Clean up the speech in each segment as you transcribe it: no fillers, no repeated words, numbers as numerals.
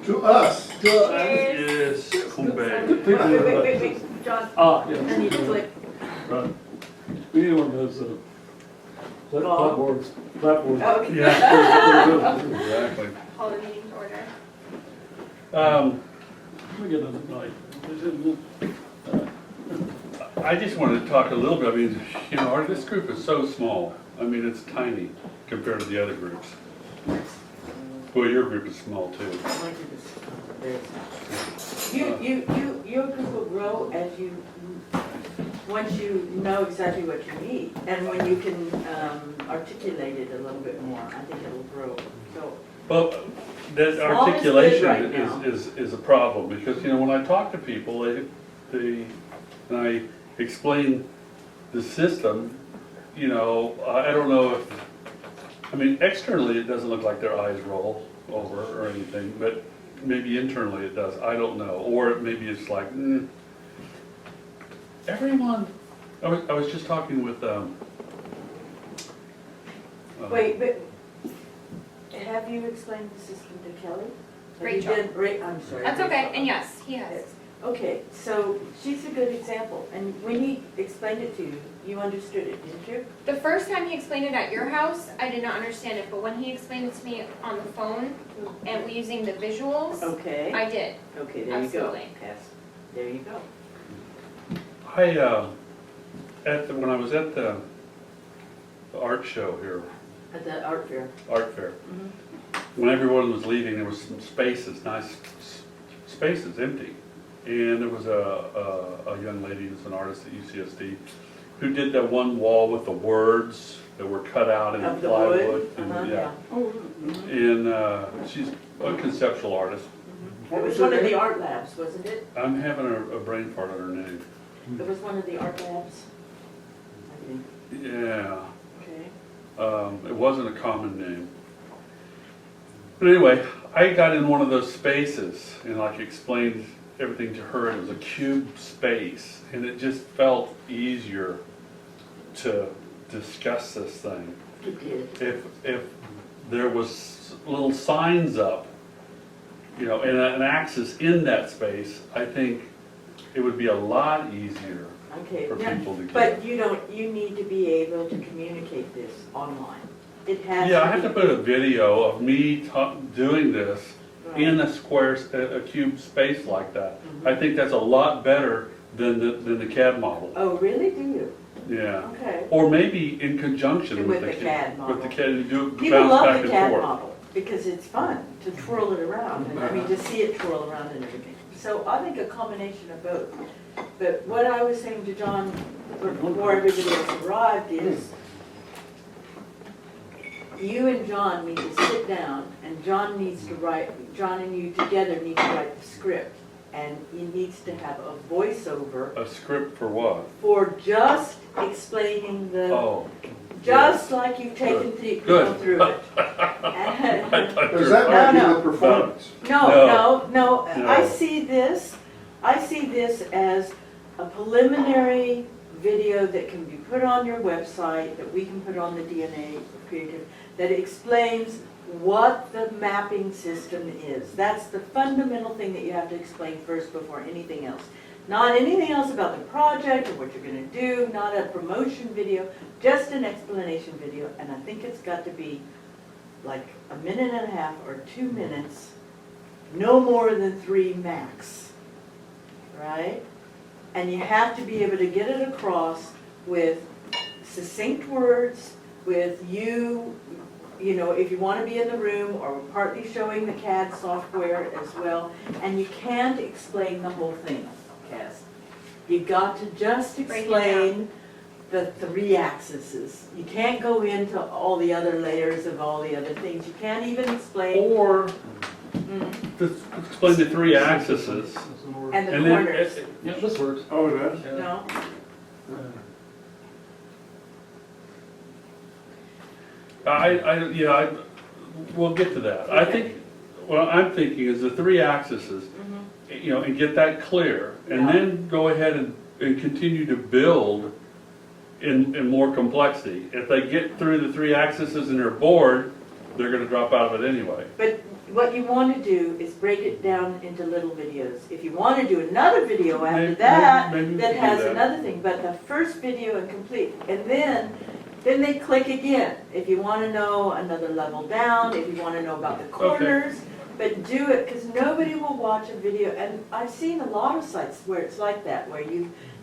To us. Yes, Kumbay. Wait, John, Ah, yeah. I need to flip. Right. We need one of those, Ball. platforms. Oh, okay. Yeah, exactly. Call the meeting to order. Let me get another night. I just wanted to talk a little bit, I mean, you know, this group is so small. I mean, it's tiny compared to the other groups. Well, your group is small too. Your group will grow as you, once you know exactly what you need, and when you can articulate it a little bit more, I think it'll grow. So, Well, that Small is good articulation right now. is a problem, because, you know, when I talk to people, and I explain the system, you know, I don't know if, I mean, externally, it doesn't look like their eyes roll over or anything, but maybe internally it does, I don't know, or maybe it's like, everyone, I was just talking with, wait, but have you explained the system to Kelly? Have you Rachel. done- I'm sorry. That's okay, Rachel. and yes, he has. Okay, so she's a good example, and when he explained it to you, you understood it, didn't you? The first time he explained it at your house, I did not understand it, but when he explained it to me on the phone and using the visuals, Okay, I did. okay, there you go. Absolutely. Yes, there you go. when I was at the art show here, At the art fair. art fair, Mhm. when everyone was leaving, there was some spaces, nice spaces empty. And there was a young lady who's an artist at UCSD who did that one wall with the words that were cut out in Of the plywood. wood? And, Uh-huh, yeah. yeah. And she's a conceptual artist. It was one of the art labs, wasn't it? I'm having a brain fart on her name. It was one of the art labs, I think. Yeah. Okay. It wasn't a common name. But anyway, I got in one of those spaces and like explained everything to her. It was a cube space, and it just felt easier to discuss this thing. It did. If there was little signs up, you know, and an axis in that space, I think it would be a lot easier Okay, for now, people to get. but you need to be able to communicate this online. It has to be. Yeah, I have to put a video of me doing this in a square, a cube space like that. Mhm. I think that's a lot better than the CAD model. Oh, really, do you? Yeah. Okay. Or maybe in conjunction With with the CAD model. With the CAD, you do People bounce love back the and CAD forth. model because it's fun to twirl it around, and I mean, to see it twirl around and everything. So I think a combination of both. But what I was saying to John before everybody else arrived is, you and John need to sit down, and John needs to write, John and you together need to write the script. And he needs to have a voiceover A script for what? for just explaining the, Oh. just like you've taken people Good. through it. Does that No, might be no. the performance? No, I No. see this as a preliminary video that can be put on your website, that we can put on the DNA Creative, that explains what the mapping system is. That's the fundamental thing that you have to explain first before anything else. Not anything else about the project or what you're gonna do, not a promotion video, just an explanation video, and I think it's got to be like a minute and a half or 2 minutes, no more than 3 max, right? And you have to be able to get it across with succinct words, with you know, if you want to be in the room, or partly showing the CAD software as well, and you can't explain the whole thing, Cass. You got to just Break it explain the 3 axes. You can't go into all the other layers of all the other things. You can't even explain. Or Mm, just explain the 3 axes. and the And then, corners. Yeah, this works. Oh, it does? No? We'll get to that. I think, what I'm thinking is the 3 axes, Mhm. you know, and get that clear. And Yeah. then go ahead and continue to build in more complexity. If they get through the 3 axes and they're bored, they're gonna drop out of it anyway. But what you want to do is break it down into little videos. If you want to do another video after Maybe- that, maybe we that can do has that. another thing, but the first video and complete, and then they click again. If you want to know another level down, if you want to know about the corners, but do it, because nobody will watch a video, and I've seen a lot of sites where it's like that, where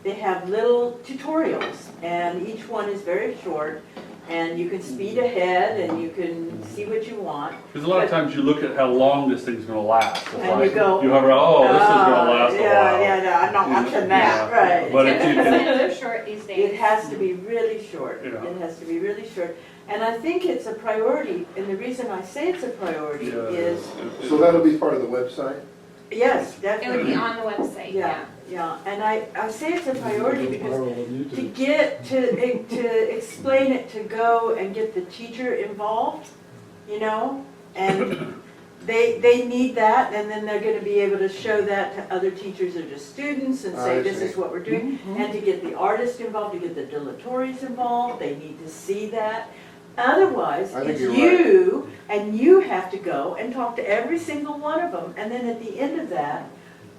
they have little tutorials, and each one is very short, and you can speed ahead, and you can see what you want. Because a lot of times you look at how long this thing's gonna last. It's And like, you go, you hover, oh, this is gonna last a while. Yeah, no, I'm not watching that, Yeah. right. But if you 10 can, minutes are short these days. It has to be really short. Yeah. It has to be really short. And I think it's a priority, and the reason I say it's a priority yeah. is, So that'll be part of the website? yes, It would definitely. be on the website, yeah. Yeah, and I say it's a priority because Viral on to YouTube. get, to explain it, to go and get the teacher involved, you know? And they need that, and then they're gonna be able to show that to other teachers or to students and say, I this see. is what we're doing. And to get the artist involved, to get the dilatories involved, they need to see that. Otherwise, I think it's you're you, and you have to go and talk to every single one of them, and then at the end of that,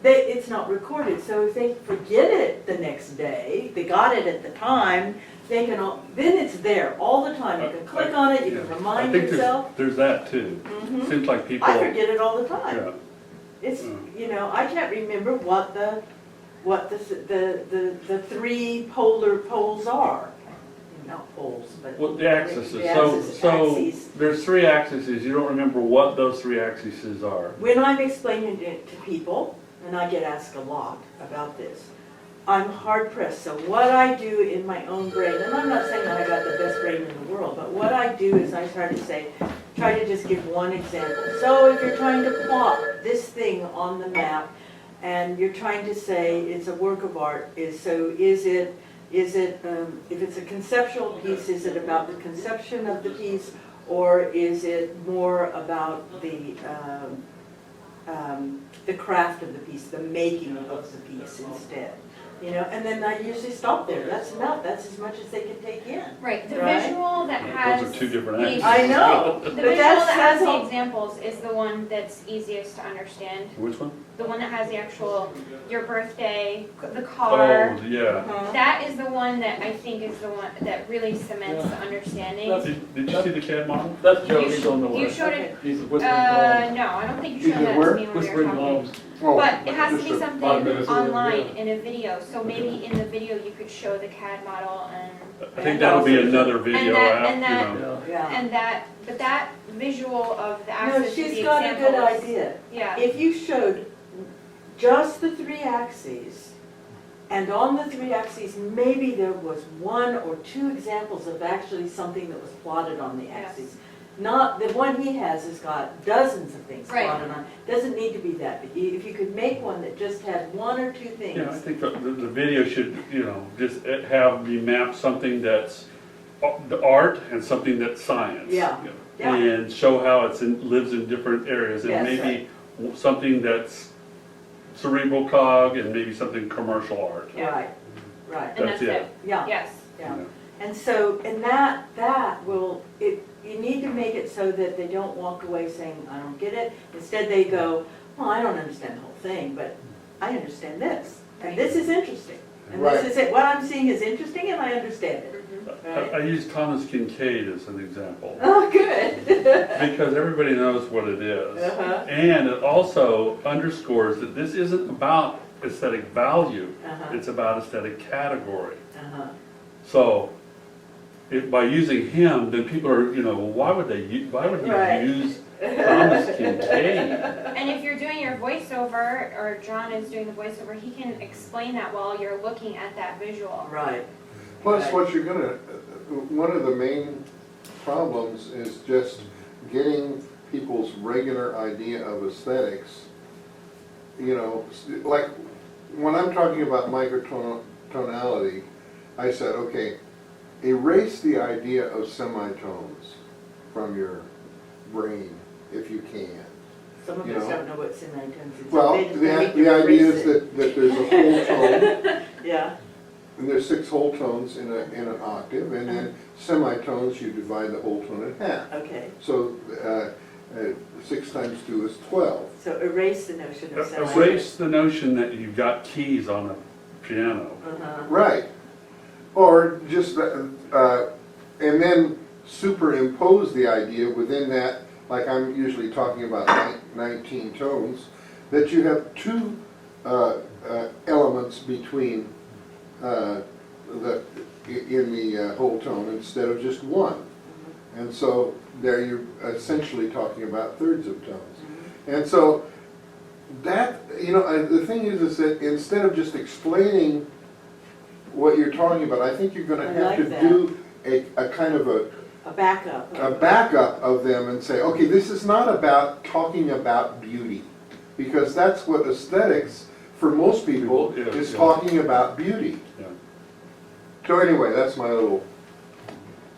it's not recorded, so if they forget it the next day, they got it at the time, they can, then it's there all the time. You can click on it, you can Yeah. remind I think yourself. there's that too. Mhm. Seems like people, I forget it all the time. yeah. It's, Mm. you know, I can't remember what the three polar poles are. Not poles, but. Well, the axes, The so, axes, so axes. there's three axes, you don't remember what those three axes are. When I'm explaining it to people, and I get asked a lot about this, I'm hard pressed. So what I do in my own brain, and I'm not saying that I got the best brain in the world, but what I do is I try to just give one example. So if you're trying to plot this thing on the map, and you're trying to say it's a work of art, is it, if it's a conceptual piece, is it about the conception of the piece, or is it more about the craft of the piece, the making of the piece instead? You know, and then I usually stop there. That's enough. That's as much as they can take in. Right, the Right? visual that has. Those are two different the- axes. I know. The But visual that's- that has that's the all- examples is the one that's easiest to understand. Which one? The one that has the actual, your birthday, the car. Oh, yeah. Uh-huh. That is the one that I think is the one that really cements the understanding. Did you see the CAD model? That's Joe, he's on the You way. showed it, He's whispering bombs. no, I don't think you He's showed at that to where? me when we were Whispering talking. bombs. Oh, But it has to just be a- 5 something minutes ago, online yeah. in a video, so maybe in the video you could show the CAD model I think that'll be another video that- app, and you that- know. Yeah. and but that visual of the No, axis to she's the got a good examples. idea. Yeah, If you showed just the three axes, and on the three axes, maybe there was one or two examples of actually something that was plotted on the axes. Not, the one he has got dozens of things Right. plotted on. Doesn't need to be that, but if you could make one that just had one or two things. Yeah, I think the video should, you know, just have me map something that's the art and something that's science. Yeah, yeah. And show how lives in different areas, and Yes, maybe something that's cerebral cog and maybe something commercial art. Yeah. Right, right, and That's that's it. it, yeah. yes. Yeah, and so, and that will, you need to make it so that they don't walk away saying, I don't get it. Instead, they go, well, I don't understand the whole thing, but I understand this, and this is interesting. And Right. this is it, what I'm seeing is interesting and I understand it. I use Thomas Kincaid as an example, Oh, good. because everybody knows what it is. Uh-huh. And it also underscores that this isn't about aesthetic value, Uh-huh. it's about aesthetic category. Uh-huh. So, by using him, then people are, you know, well, why would he Right. use Thomas Kincaid? And if you're doing your voiceover, or John is doing the voiceover, he can explain that while you're looking at that visual. Right. Plus, what you're gonna, one of the main problems is just getting people's regular idea of aesthetics. You know, like, when I'm talking about microtonality, I said, okay, erase the idea of semitones from your brain, if you can. Some of You us know. don't know what semitones is. Well, They make you the idea erase is it. that there's a whole tone, Yeah, and there's 6 whole tones in an octave, and then semitones, you divide the whole tone in half. okay. So 6 times 2 is 12. So erase the notion of sound. Erase the notion that you've got keys on a piano. Uh-huh. Right. Or just, and then superimpose the idea within that, like I'm usually talking about 19 tones, that you have 2 elements between in the whole tone instead of just 1. And so there you're essentially talking about thirds of tones. And so that, the thing is that instead of just explaining what you're talking about, I think you're gonna I have like to that. do a kind of A backup. a backup of them and say, okay, this is not about talking about beauty. Because that's what aesthetics, for most people, Yeah, is yeah. talking about beauty. Yeah. So anyway, that's my little,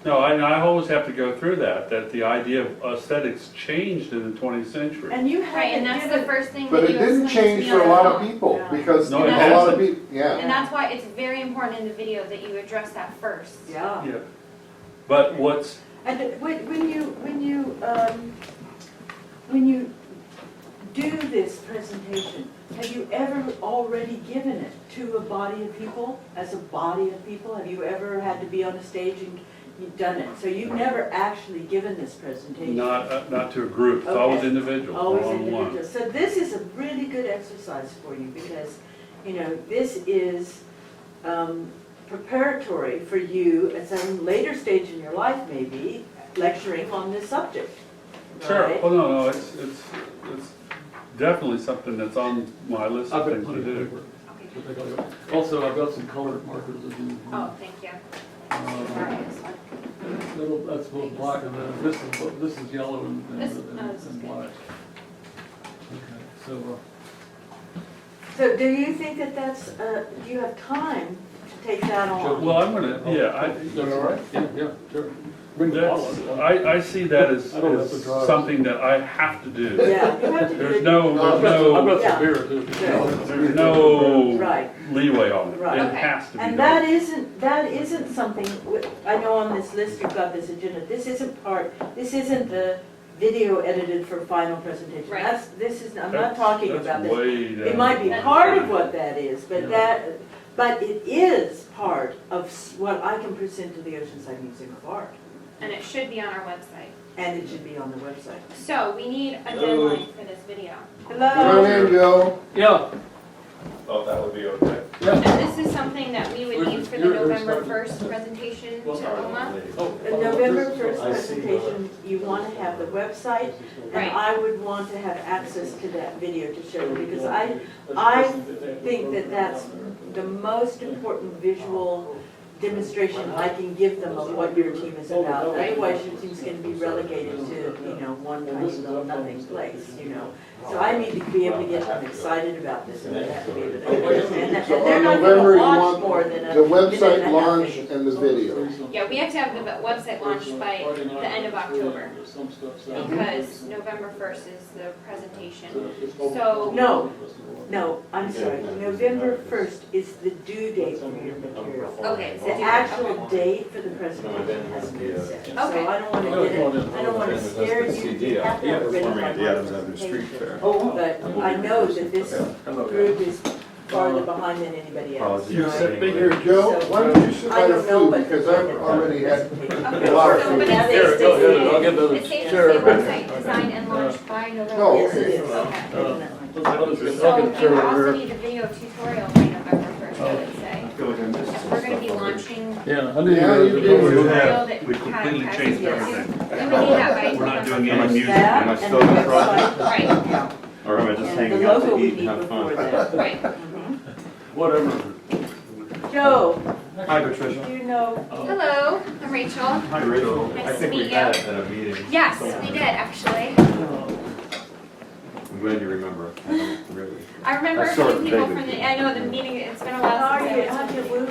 No, I always have to go through that the idea of aesthetics changed in the 20th century. And you Right, and haven't that's the given, first thing but that it you didn't explained to change me for on a the lot of phone. people, Yeah. because No, a it lot of hasn't. people, yeah. And that's why it's very important in the video that you address that first. yeah. Yeah. But what's, And when you do this presentation, have you ever already given it to a body of people, as a body of people? Have you ever had to be on a stage and you've done it? So you've never actually given this presentation? not to a group, it's always Okay. individual, Always one-on-one. individual. So this is a really good exercise for you because, this is preparatory for you at some later stage in your life maybe, lecturing on this subject. Sure, right? well, no, it's definitely something that's on my list I've of got things to plenty of do. paper. Okay. to take a look at. Also, I've got some colored markers that you. Oh, thank you. That's both black and then this is yellow and This is good. black. Okay, so, So do you think that that's, do you have time to take that on? Well, I'm gonna, yeah, is that all right? Yeah, sure. Bring the bottle. I see that as I don't have to drive. something that I have to do. Yeah, you have to do There's it. no, I've there's got some beer too. there's no Right. leeway on it. Right. It Okay. has to be And done. that isn't something, I know on this list you've got this agenda, this isn't the video edited for final presentation. Right. I'm not talking about this. It might be That's part of fine. what that is, but Yeah. but it is part of what I can present to the Oceanside Museum of Art. And it should be on our website. And it should be on the website. So we need a deadline for this video. Come on Hello? in, Joe. Yeah, Thought that would be okay. yeah. And this is something that we would need for the You're November starting. 1st presentation to OMA. Oh, November this- 1st I see. presentation, you want to have the website, and Right. I would want to have access to that video to show you, because I think that that's the most important visual demonstration I can give them of what your team is about. Otherwise, your team's going to be relegated to, one tiny little nothing place, So I need to be able to get them excited about this, and they have to be able to understand that. So And they're on not November, going you to watch want more than a the minute and a website half launch video. and the video. Yeah, we have to have the website launched by the end of October because November 1st is the presentation. So No, I'm sorry, November 1st is the due date for your material. Okay, The actual date for the presentation hasn't been set. So Okay. I don't want to scare you, you have to have it ready by my presentation. But I know that this group is farther behind than anybody else. Apologies. right? Here, Joe, why don't you sit I by the don't know, food, but. because I've already had Okay, a lot of so, food. but Yeah, it's they safe stay to safe. I'll get say, those. it's safe to Sure. say website designed and launched by November. No, Yes, it is. Okay. Definitely. So we would also need a video tutorial by November 1st, I would say. I feel like I missed Because some we're gonna be stuff. launching Yeah, I Yeah, knew you you did. were. tutorial that We completely has changed yes. everything. And we need that by We're not doing November any music. That Am I and still the in front? website. Right, Yeah. Or am I just And the hanging out logo to we eat and need have before fun? that. right. Whatever. Joe, Hi, Patricia. do you know, Hello, I'm Rachel. Hi, Rachel. Nice I to think we meet met you. at a meeting. Yes, somewhere. we did, actually. I'm glad you remember. I don't really. I remember I a sort few of people vaguely from the, do. I know the meeting, it's been a how while are since you, I how'd you was. move?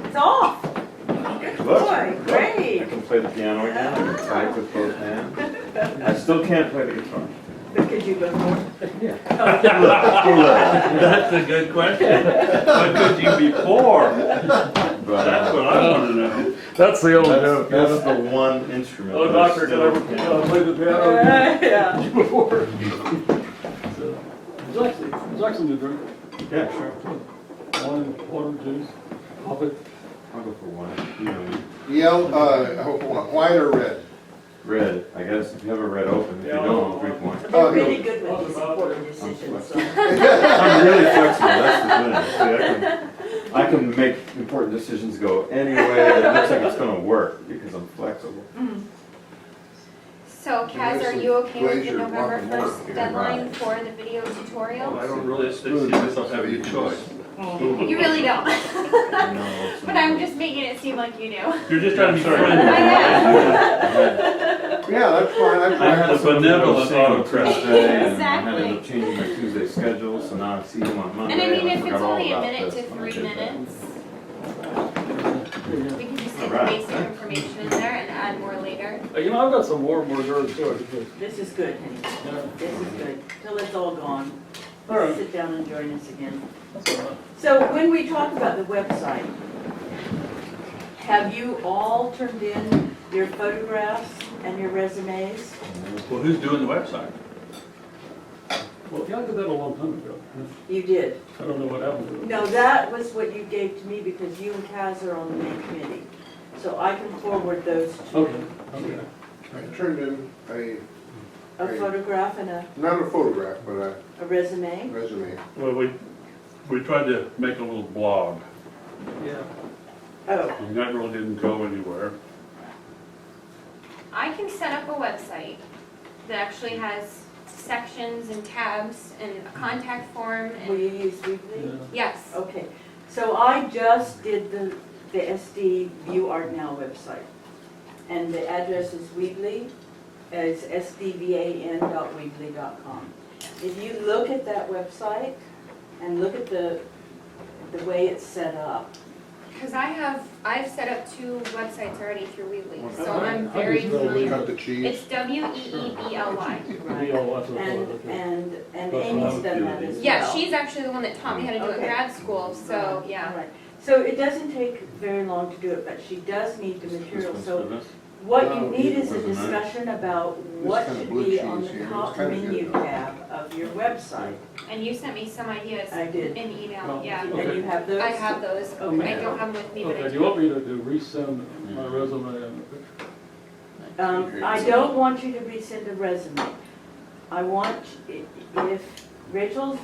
It's off. Good Look. boy, I great. can play the piano again. I can type with both hands. I still can't play the guitar. But could you before? That's a good question. What could you before? But That's what I want to know. That's the old That's, joke. that's the one instrument. Oh, that doctor can still ever can't- play the piano Yeah. before. So, it's actually a drink. Yeah, sure. Wine, water, juice, coffee. I'll go for one. You know, White or red? red, I guess, if you have a red open, if you Yeah, don't, drink one. They're really good with these important decisions, so. I'm really flexible, that's the thing. See, I can make important decisions go any way that looks like it's gonna work, because I'm flexible. So Kaz, are you okay with the Glacier November walking water 1st here. deadline for the video tutorial? I don't really see myself having a choice. You really don't, No, it's but not. I'm just making it seem like you do. You're just trying to be I friendly. am. Yeah, that's fine. I had The some benevolent benevolent autocrat. Tuesday, and I had to Exactly. end up changing my Tuesday schedule, so now I see him on Monday. And I mean, if forgot it's all only a about minute this to when I 3 did that. minutes, we can just get the Alright, basic thanks. information in there and add more later. You know, I've got some more reserves too. This is good, honey. Yeah, This is good. Till it's all gone. All right. Sit down and join us again. that's all right. So when we talk about the website, have you all turned in your photographs and your resumes? Well, who's doing the website? Well, yeah, I did that a long time ago. You did. I don't know what happened to it. No, that was what you gave to me because you and Kaz are on the main committee. So I can forward those to Okay, you. okay. I turned in A photograph and not a photograph, but a resume. a resume. Well, we tried to make a little blog, Yeah. Oh, and that really didn't go anywhere. I can set up a website that actually has sections and tabs and a contact form will and, you use Weebly? yes. Okay, so I just did the SD View Art Now website. And the address is Weebly, it's sdvan.weebly.com. If you look at that website and look at the way it's set up, Because I've set up 2 websites already through Weebly, so Okay. I'm very Cut familiar. the cheese. It's W-E-E-B-L-Y. right? And Amy's done that as well. Yeah, she's actually the one that taught me how to do it in Okay. grad school, so, yeah. All right. So it doesn't take very long to do it, but she does need the material. So what you Oh, need is a wasn't that? discussion about what kinda should blue be on cheese the here. It's top kinda menu good. tab of your website. And you sent me some ideas I did. in email, Well, yeah. okay. And you have those? I have those. Okay. I don't have them with me, but I Okay, do do. you want me to resend my resume and the picture? I don't want you to resend a resume. I want, if Rachel's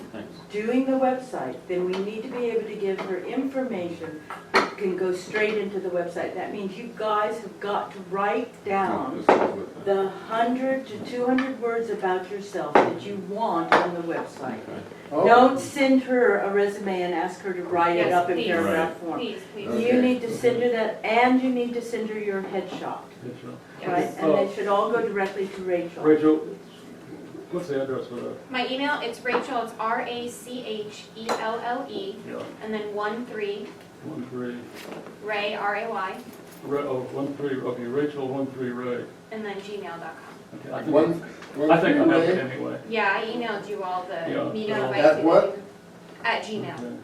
doing the website, then we need to be able to give her information that can go straight into the website. That means you guys have got to write down the 100 to 200 words about yourself that you want on the website. Oh, Don't send her a resume and ask her to write it Yes, up in please. paragraph form. Please, please. Okay. You need to send her that, and you need to send her your headshot, Picture. right? And they should all go directly to Rachel. Rachel, what's the address for that? My email, it's Rachel, it's R-A-C-H-E-L-L-E, Yeah, and then 13, 13, Ray, R-A-Y, oh, 13, okay, Rachel 13 Ray. and then gmail.com. Okay, I I think I have it anyway. Yeah, I emailed you all the Yeah. meeting Yeah. invites. At what? At Gmail. Okay.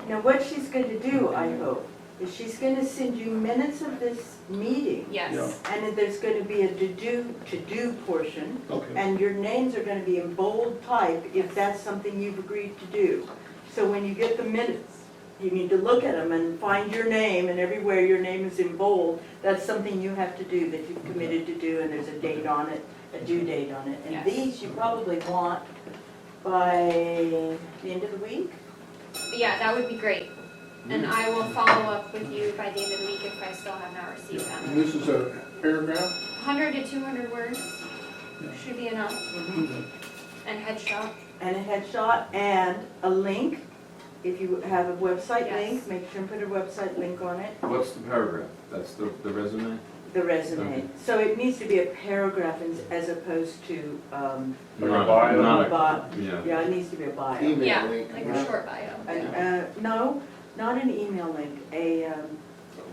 Now, what she's going to do, I hope, is she's going to send you minutes of this meeting. Yes. And then there's going to be a to-do portion, Okay, and your names are going to be in bold type if that's something you've agreed to do. So when you get the minutes, you need to look at them and find your name, and everywhere your name is in bold, that's something you have to do, that you've committed to do, and there's a date on it, a due date on it. And Yes. these you probably want by the end of the week? Yeah, that would be great. And I will follow up with you by the end of the week if I still have not received And them. this is a paragraph? 100 to 200 words should be enough. okay. And headshot. And a headshot and a link. If you have a website Yes. link, make sure and put a website link on it, What's the paragraph? That's the resume? the resume. Okay. So it needs to be a paragraph as opposed to, Like a bio? Not bio. yeah. Yeah, it needs to be a bio. Email Yeah, link. like a short bio. No, not an email link, a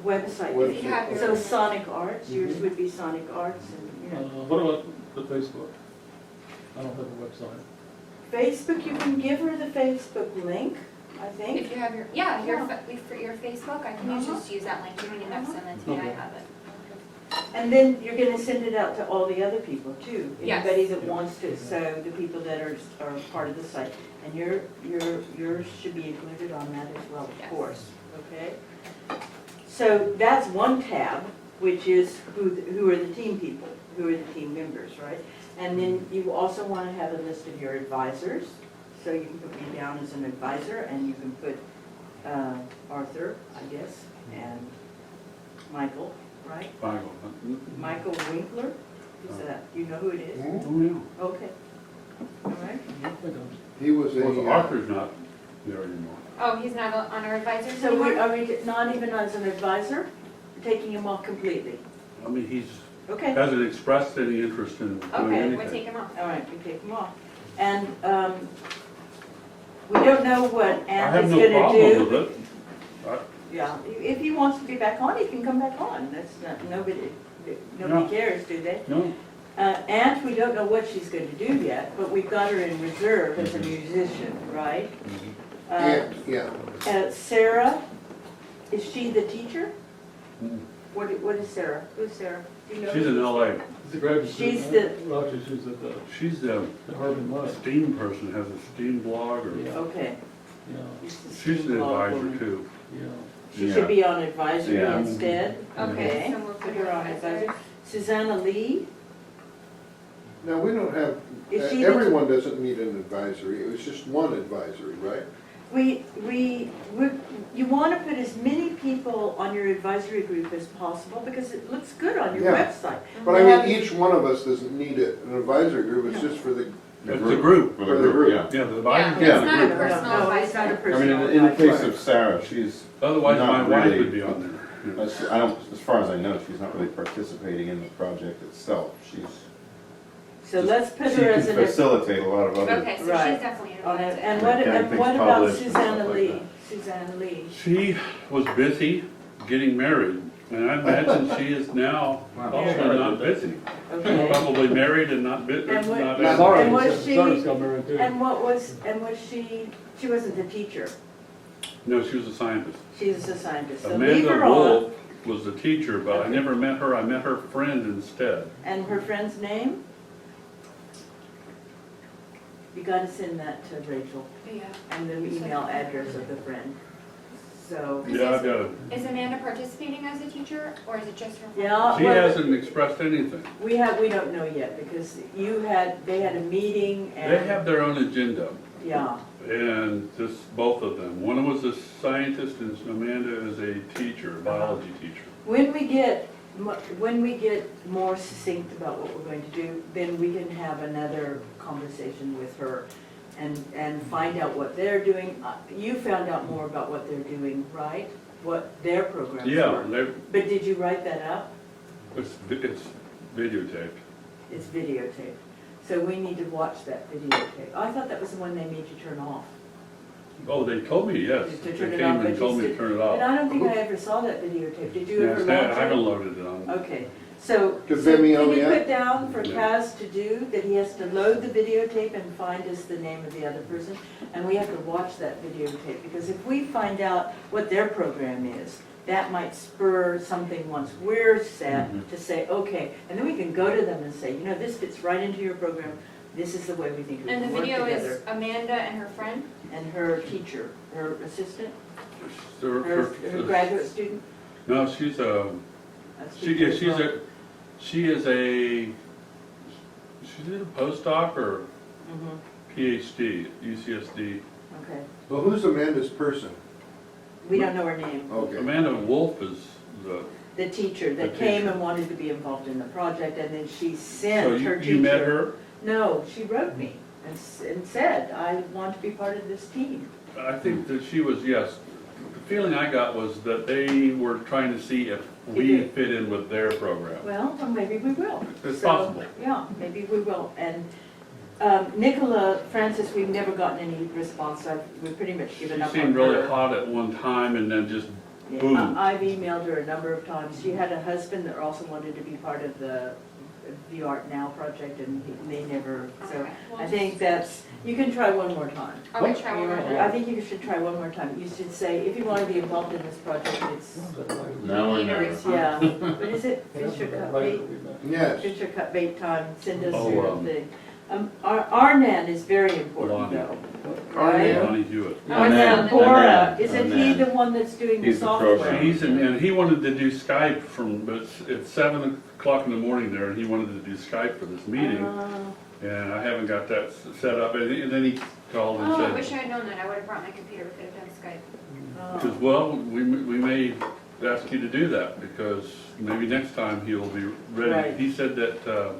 website Web- link. If you have So your, Sonic Arts, yours would be Sonic Arts and, you know. What about the Facebook? I don't have a website. Facebook, you can give her the Facebook link, I think. If you have your, yeah, for your Facebook, I can just use that link, you don't even have to send that to me, I have it. And then you're gonna send it out to all the other people too. Yes. Anybody that wants to, so the people that are part of the site. And yours should be included on that as well, of Yes. course, okay? So that's one tab, which is who are the team people, who are the team members, right? And then you also wanna have a list of your advisors. So you can put me down as an advisor, and you can put Arthur, I guess, and Michael, right? Michael. Michael Winkler, is that, do you know who it is? Oh, yeah. Okay, all right. He was Well, a, Arthur's not there anymore. Oh, he's not on our advisors So anymore? are we not even as an advisor, taking him off completely? I mean, he's, Okay, hasn't expressed any interest in doing Okay, anything. We'll take him off. all right, we take him off. And we don't know what I have Anthony's no gonna problem do. with it. Yeah, if he wants to be back on, he can come back on. That's not, nobody No. cares, do they? No, And we don't know what she's going to do yet, but we've got her in reserve as a musician, right? yeah. Sarah, is she the teacher? Mm. What is Sarah? Who's Sarah? Do you know? she's in LA. It's a graduate She's student, right? Well, actually, she's at the She's the Harvard Live. STEAM person, has a STEAM blog, or, Yeah. Okay. Yeah, she's the blog advisor woman. too. yeah. She Yeah. should be on advisory Yeah. instead. Okay, so we'll Put her on advisory. advisors. Susanna Lee, Now, we don't have, is she the? everyone doesn't need an advisory, it was just one advisory, right? You want to put as many people on your advisory group as possible because it looks good on your Yeah. website. But I mean, each one of us doesn't need an advisory group, it's just for the, It's the group. For the group, yeah. Yeah, the Yeah, advisor. Yeah. it's not a group. personal No, it's not a advisor. I mean, personal in the case advisor. of Sarah, she's, Otherwise, my Not wife really. would be on there. I don't, as far as I know, she's not really participating in the project itself. So let's put She her can as an. facilitate a lot of other. Okay, so Right. she's definitely an on it. advisor. And what, Getting and things what about published and stuff Susanna like Lee? that. Susanna Lee. She was busy getting married, and I imagine she is now also not busy. Okay. Probably married and not busy. And what- not Sorry, And was she- Sarah's got married too. And was she wasn't the teacher. No, she was a scientist. She's a scientist. So leave Amanda her on. Wolf was the teacher, but I Okay. never met her. I met her friend instead. And her friend's name? You gotta send that to Rachel Yeah. and the email address of the friend. So, Yeah, I've got it. Is Amanda participating as a teacher, or is it just her? friend? yeah, She well, hasn't expressed anything. we don't know yet because they had a meeting and. They have their own agenda, Yeah, and just both of them. One was a scientist, and Amanda is a teacher, a biology teacher. when we get more succinct about what we're going to do, then we can have another conversation with her and find out what they're doing. You found out more about what they're doing, right? What their programs Yeah, are. But did you write that up? it's videotaped. It's videotaped. So we need to watch that videotape. I thought that was the one they made you turn off. Oh, they told me, yes. To They turn it came off, but and you told me to said- turn it And off. I don't think I ever saw that videotape. Did you ever Yes, launch I haven't it? loaded it on. Okay, so To so Vimeo can you yet? put down for Yeah. Kaz to do, that he has to load the videotape and find us the name of the other person? And we have to watch that videotape, because if we find out what their program is, that might spur something once we're set Mhm. to say, okay, and then we can go to them and say, you know, this fits right into your program, this is the way we think we And the can work video together. is Amanda and her friend? And her teacher, her assistant, Her- her graduate student? No, she's a, she is a, she did a postdoc or Mhm, PhD at UCSD. okay. Well, who's Amanda's person? We don't know her name. Okay. Amanda Wolf is The teacher that The came teacher. and wanted to be involved in the project, and then she so sent her teacher. you met her? No, she wrote me and said, I want to be part of this team. I think that she was, yes. The feeling I got was that they were trying to see if we fit in with their program. Well, maybe we will. It's So, possible. Yeah, maybe we will. And Nicola Francis, we've never gotten any response. We've pretty much She given up on seemed really her. hot at one time and then just Yeah, boom. I've emailed her a number of times. She had a husband that also wanted to be part of the Art Now project, and they never, so Okay, well, I think that's, You can try one more time. I would try one more I time. think you should try one more time. You should say, if you want to be involved in this project, it's, Now or never. yeah, what is it? Fish or cut bait? Yes, Fish or cut bait time, send us Oh, your thing. Arnan is very important Lonnie. though. Arnan? Right? Lonnie Hewitt. Arnan Bora, Arnan. isn't he the one that's doing the He's the software? program. And he wanted to do Skype but it's 7 o'clock in the morning there, and he wanted to do Skype for this meeting, and I haven't got that set up, and then he called and Oh, I said, wish I had known that. I would have brought my computer. We could have done Skype. because, well, we may ask you to do that, because maybe next time he'll be ready. Right. He said that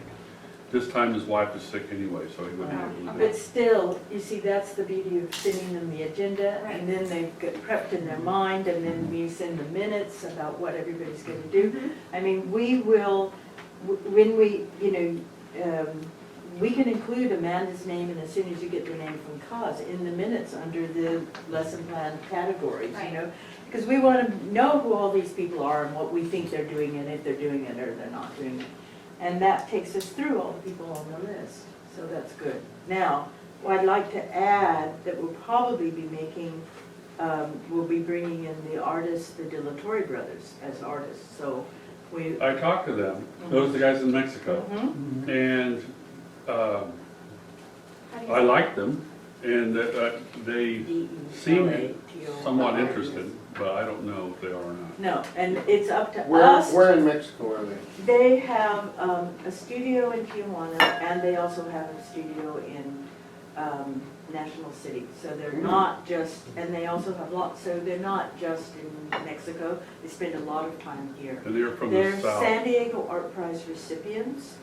this time his wife is sick anyway, so he wouldn't be able to do But it. still, you see, that's the beauty of sending them the agenda, and then they get prepped in their mind, and then we send the minutes about what everybody's gonna do. I mean, we will, when we, we can include Amanda's name, and as soon as you get the name from Kaz, in the minutes under the lesson plan categories, Right. Because we want to know who all these people are and what we think they're doing, and if they're doing it or they're not doing it. And that takes us through all the people on the list, so that's good. Now, what I'd like to add that we'll probably be making, we'll be bringing in the artists, the De La Torre brothers as artists, so we. I talked to them, those are the guys in Mexico, Mhm. and How do you I say liked them, and they seemed DELATORE. somewhat interested, but I don't know if they are or not. No, and it's up to where, us. where in Mexico are they? They have a studio in Tijuana, and they also have a studio in National City. So they're not just, and they also have lots, so they're not just in Mexico. They spend a lot of time here. And they're from the They're south. San Diego Art Prize recipients.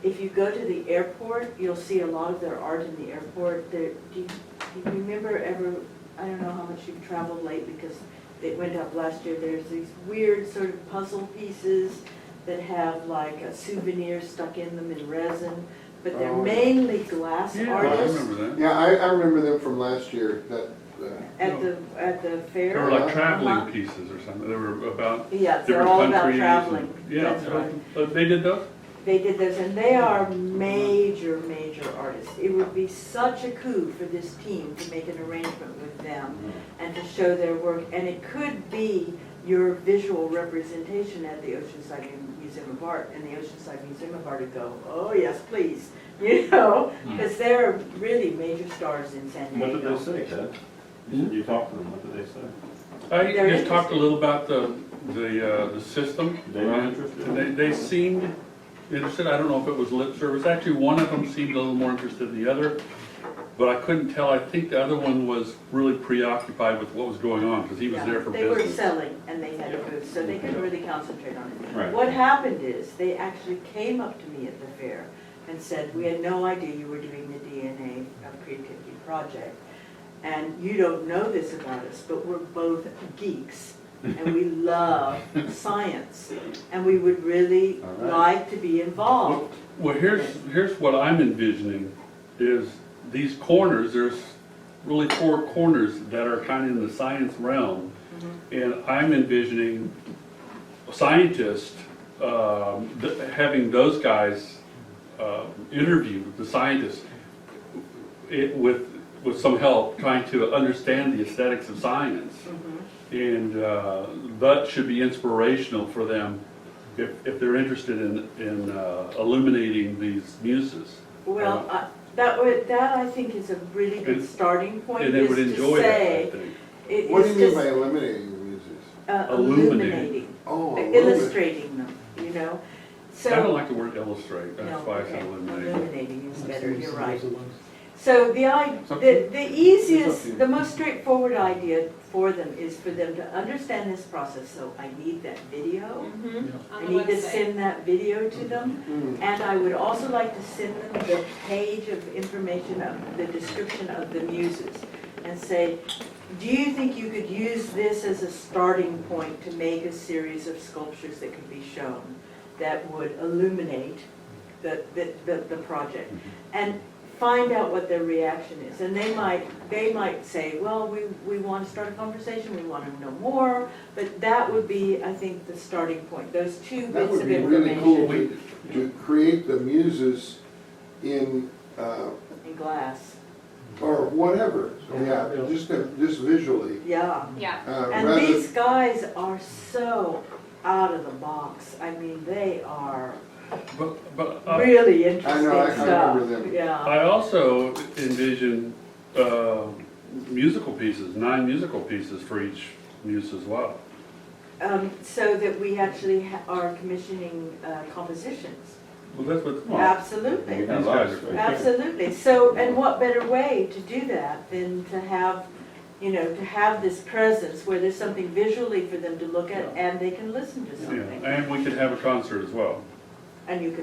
If you go to the airport, you'll see a lot of their art in the airport. Do you remember ever, I don't know how much you've traveled lately because it went up last year, there's these weird sort of puzzle pieces that have like a souvenir stuck in them in resin, but they're Oh, yeah. mainly glass Yeah, I artists remember that. Yeah, I remember them from last year, that, at the fair. They were like Uh-huh. traveling pieces or something, they were about Yeah, they're different all about countries. traveling. Yeah, That's right. They did those? They did those, and they are major artists. It would be such a coup for this team to make an arrangement with them and to show their work. And it could be your visual representation at the Oceanside Museum of Art, and the Oceanside Museum of Art would go, oh, yes, please, because they're really major stars in San What Diego. did they say, Ted? You said you talked to them, what did they say? I They're just talked a interested. little about the system. They were interested? They seemed interested, I don't know if it was lip service, actually one of them seemed a little more interested than the other, but I couldn't tell, I think the other one was really preoccupied with what was going on, because he was Yeah, there for they were business. selling, and they had a booth, so they could really concentrate on it. Right. What happened is, they actually came up to me at the fair and said, we had no idea you were doing the DNA of Creativity Project. And you don't know this about us, but we're both geeks, and we love science, and we would really All right. like to be involved. Well, here's what I'm envisioning, is these corners, there's really 4 corners that are kind of in the science realm, and I'm envisioning scientists, having those guys interview the scientists with some help, trying to understand the aesthetics of science. And that should be inspirational for them if they're interested in illuminating these muses. Well, that I think is a really good And- starting point, And they is would to enjoy that, I say, think. it what do you is mean just by eliminating the muses? illuminating, Oh, illustrating them, So. I don't like the word illustrate, that's No, why I okay, said eliminate. illuminating is better, you're right. Those are the ones. So It's up to the you. It's up to easiest, you. the most straightforward idea for them is for them to understand this process. So I need that video. I On the need to website. send that video to them. Hmm. And I would also like to send them the page of information of the description of the muses and say, do you think you could use this as a starting point to make a series of sculptures that could be shown that would illuminate the project? And find out what their reaction is. And they might say, well, we want to start a conversation, we want to know more, but that would be, I think, the starting point, those 2 That bits would of be really cool information to create the muses in, in glass. whatever, yeah, just visually. Yeah. Yeah, And rather- these guys are so out of the box. I mean, they are But really interesting I stuff. remember them. Yeah. I also envision musical pieces, 9 musical pieces for each muse as well. So that we actually are commissioning compositions. Well, that's what, Well, Absolutely. we these have guys lots. are. Absolutely. So, and what better way to do that than to have, you know, to have this presence where there's something visually for them to look at and they can listen to Yeah, something. and we could have a concert as well. And you can